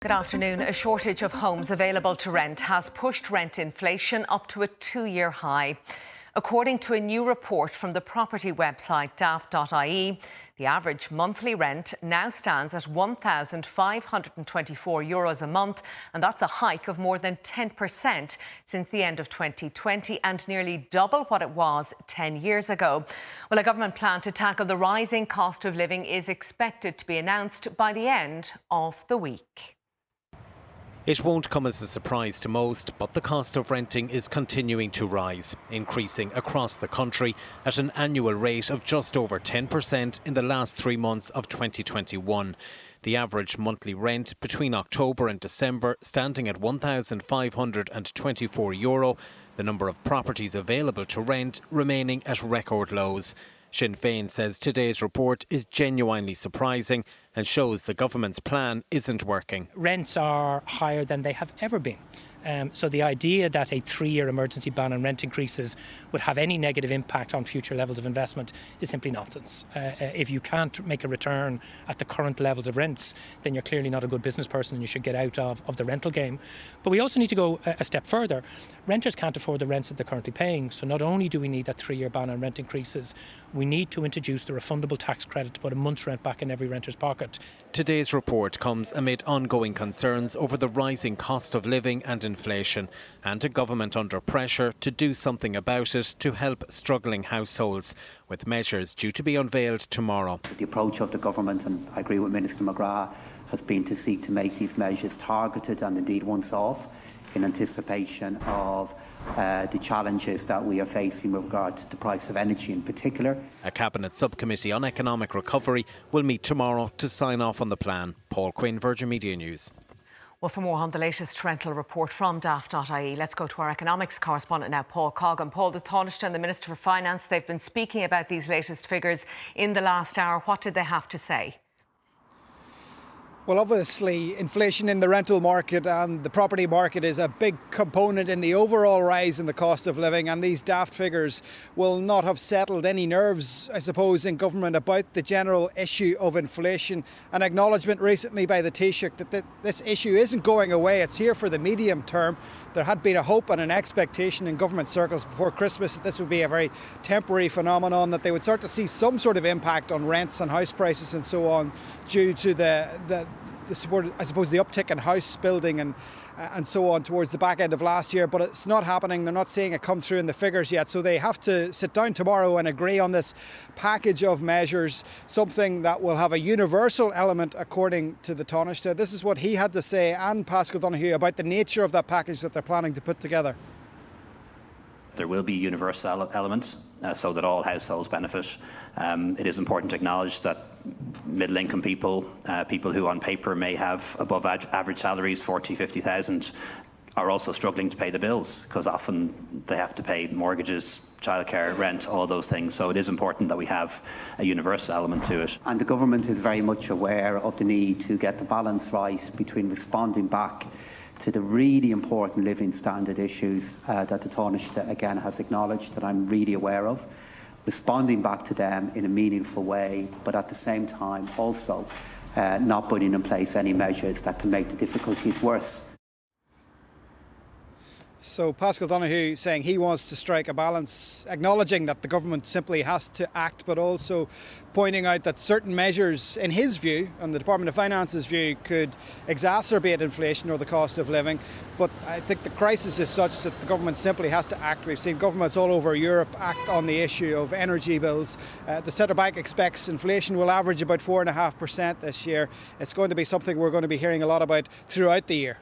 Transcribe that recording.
Good afternoon. A shortage of homes available to rent has pushed rent inflation up to a two-year high. According to a new report from the property website Daft.ie, the average monthly rent now stands at €1,524 a month, and that's a hike of more than 10% since the end of 2020 and nearly double what it was 10 years ago. Well, a government plan to tackle the rising cost of living is expected to be announced by the end of the week. It won't come as a surprise to most, but the cost of renting is continuing to rise, increasing across the country at an annual rate of just over 10% in the last 3 months of 2021. The average monthly rent between October and December standing at €1,524, the number of properties available to rent remaining at record lows. Sinn Féin says today's report is genuinely surprising and shows the government's plan isn't working. Rents are higher than they have ever been. So the idea that a 3-year emergency ban on rent increases would have any negative impact on future levels of investment is simply nonsense. If you can't make a return at the current levels of rents, then you're clearly not a good business person and you should get out of the rental game. But we also need to go a step further. Renters can't afford the rents that they're currently paying. So not only do we need that 3-year ban on rent increases, we need to introduce the refundable tax credit to put a month's rent back in every renter's pocket. Today's report comes amid ongoing concerns over the rising cost of living and inflation, and a government under pressure to do something about it to help struggling households, with measures due to be unveiled tomorrow. The approach of the government, and I agree with Minister McGrath, has been to seek to make these measures targeted and indeed once-off in anticipation of the challenges that we are facing with regard to the price of energy in particular. A Cabinet subcommittee on economic recovery will meet tomorrow to sign off on the plan. Paul Quinn, Virgin Media News. Well, for more on the latest rental report from Daft.ie, let's go to our economics correspondent now, Paul Coggan. Paul, the Taoiseach and the Minister for Finance, they've been speaking about these latest figures in the last hour. What did they have to say? Well, obviously, inflation in the rental market and the property market is a big component in the overall rise in the cost of living, and these daft figures will not have settled any nerves, I suppose, in government about the general issue of inflation. An acknowledgement recently by the Taoiseach that this issue isn't going away, it's here for the medium term. There had been a hope and an expectation in government circles before Christmas that this would be a very temporary phenomenon, that they would start to see some sort of impact on rents and house prices and so on due to the support, I suppose, the uptick in house building and so on towards the back end of last year, but it's not happening. They're not seeing it come through in the figures yet, so they have to sit down tomorrow and agree on this package of measures, something that will have a universal element according to the Taoiseach. This is what he had to say, and Paschal Donoghue, about the nature of that package that they're planning to put together. There will be a universal element so that all households benefit. It is important to acknowledge that middle income people, people who on paper may have above average salaries, 40, 50,000, are also struggling to pay the bills because often they have to pay mortgages, childcare, rent, all those things. So it is important that we have a universal element to it. And the government is very much aware of the need to get the balance right between responding back to the really important living standard issues that the Taoiseach again has acknowledged, that I'm really aware of, responding back to them in a meaningful way, but at the same time also not putting in place any measures that can make the difficulties worse. So Paschal Donoghue saying he wants to strike a balance, acknowledging that the government simply has to act, but also pointing out that certain measures, in his view, and the Department of Finance's view, could exacerbate inflation or the cost of living. But I think the crisis is such that the government simply has to act. We've seen governments all over Europe act on the issue of energy bills. The Central Bank expects inflation will average about 4.5% this year. It's going to be something we're going to be hearing a lot about throughout the year.